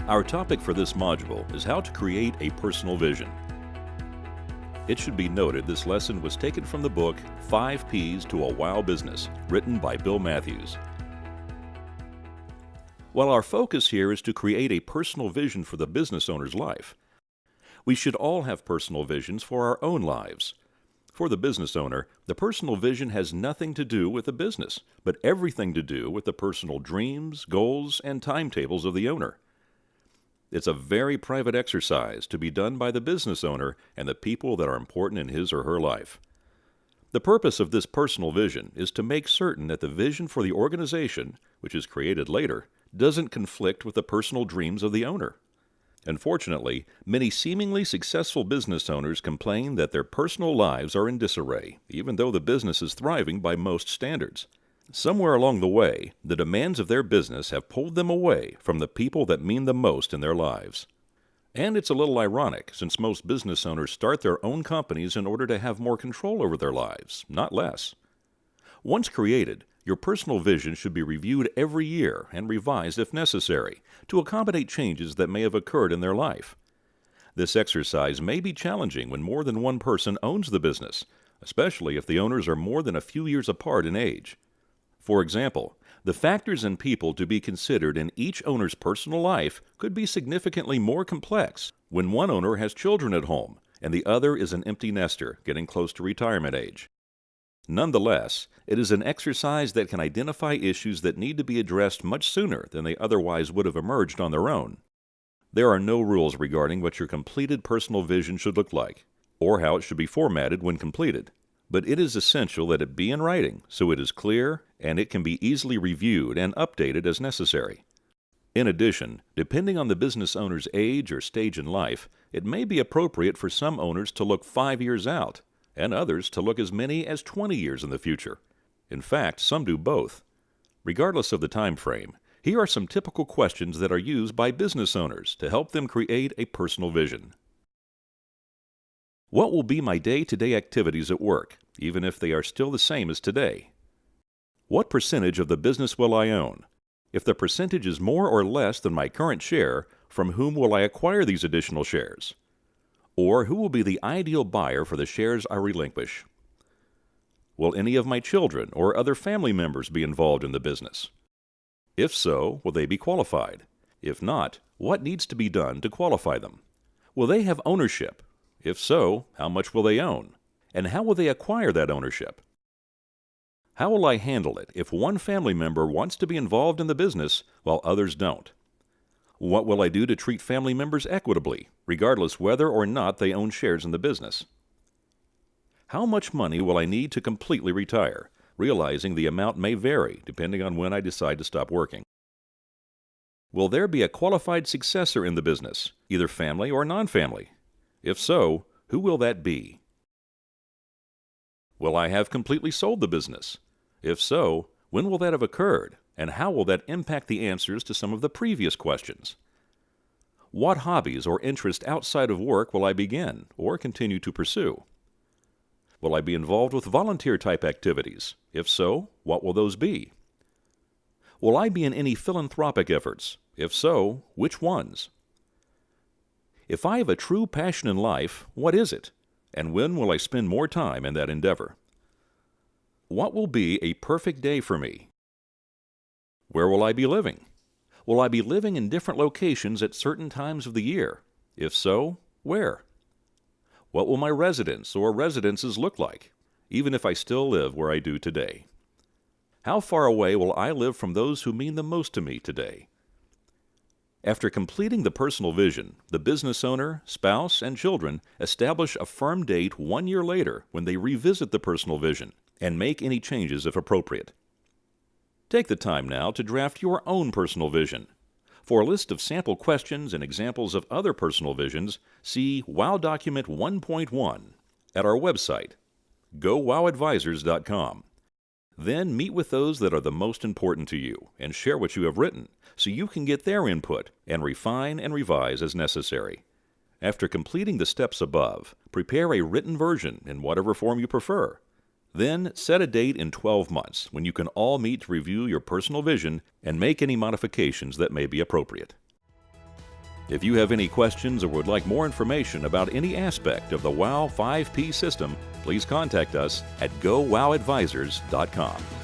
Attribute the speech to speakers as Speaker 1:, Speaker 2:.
Speaker 1: Our topic for this module is how to create a personal vision. It should be noted this lesson was taken from the book 5 P's to a Wow Business, written by Bill Matthews. While our focus here is to create a personal vision for the business owner's life, we should all have personal visions for our own lives. For the business owner, the personal vision has nothing to do with the business, but everything to do with the personal dreams, goals, and timetables of the owner. It's a very private exercise to be done by the business owner and the people that are important in his or her life. The purpose of this personal vision is to make certain that the vision for the organization, which is created later, doesn't conflict with the personal dreams of the owner. Unfortunately, many seemingly successful business owners complain that their personal lives are in disarray, even though the business is thriving by most standards. Somewhere along the way, the demands of their business have pulled them away from the people that mean the most in their lives. And it's a little ironic, since most business owners start their own companies in order to have more control over their lives, not less. Once created, your personal vision should be reviewed every year and revised if necessary to accommodate changes that may have occurred in their life. This exercise may be challenging when more than one person owns the business, especially if the owners are more than a few years apart in age. For example, the factors and people to be considered in each owner's personal life could be significantly more complex when one owner has children at home and the other is an empty nester getting close to retirement age. Nonetheless, it is an exercise that can identify issues that need to be addressed much sooner than they otherwise would have emerged on their own. There are no rules regarding what your completed personal vision should look like, or how it should be formatted when completed. But it is essential that it be in writing so it is clear and it can be easily reviewed and updated as necessary. In addition, depending on the business owner's age or stage in life, it may be appropriate for some owners to look 5 years out and others to look as many as 20 years in the future. In fact, some do both. Regardless of the time frame, here are some typical questions that are used by business owners to help them create a personal vision. What will be my day-to-day activities at work, even if they are still the same as today? What percentage of the business will I own? If the percentage is more or less than my current share, from whom will I acquire these additional shares? Or who will be the ideal buyer for the shares I relinquish? Will any of my children or other family members be involved in the business? If so, will they be qualified? If not, what needs to be done to qualify them? Will they have ownership? If so, how much will they own? And how will they acquire that ownership? How will I handle it if one family member wants to be involved in the business while others don't? What will I do to treat family members equitably, regardless whether or not they own shares in the business? How much money will I need to completely retire, realizing the amount may vary depending on when I decide to stop working? Will there be a qualified successor in the business, either family or non-family? If so, who will that be? Will I have completely sold the business? If so, when will that have occurred, and how will that impact the answers to some of the previous questions? What hobbies or interests outside of work will I begin or continue to pursue? Will I be involved with volunteer-type activities? If so, what will those be? Will I be in any philanthropic efforts? If so, which ones? If I have a true passion in life, what is it? And when will I spend more time in that endeavor? What will be a perfect day for me? Where will I be living? Will I be living in different locations at certain times of the year? If so, where? What will my residence or residences look like, even if I still live where I do today? How far away will I live from those who mean the most to me today? After completing the personal vision, the business owner, spouse, and children establish a firm date 1 year later when they revisit the personal vision and make any changes if appropriate. Take the time now to draft your own personal vision. For a list of sample questions and examples of other personal visions, see WOW Document 1.1 at our website, GoWowAdvisors.com. Then meet with those that are the most important to you and share what you have written so you can get their input and refine and revise as necessary. After completing the steps above, prepare a written version in whatever form you prefer. Then set a date in 12 months when you can all meet to review your personal vision and make any modifications that may be appropriate. If you have any questions or would like more information about any aspect of the WOW 5P system, please contact us at GoWowAdvisors.com.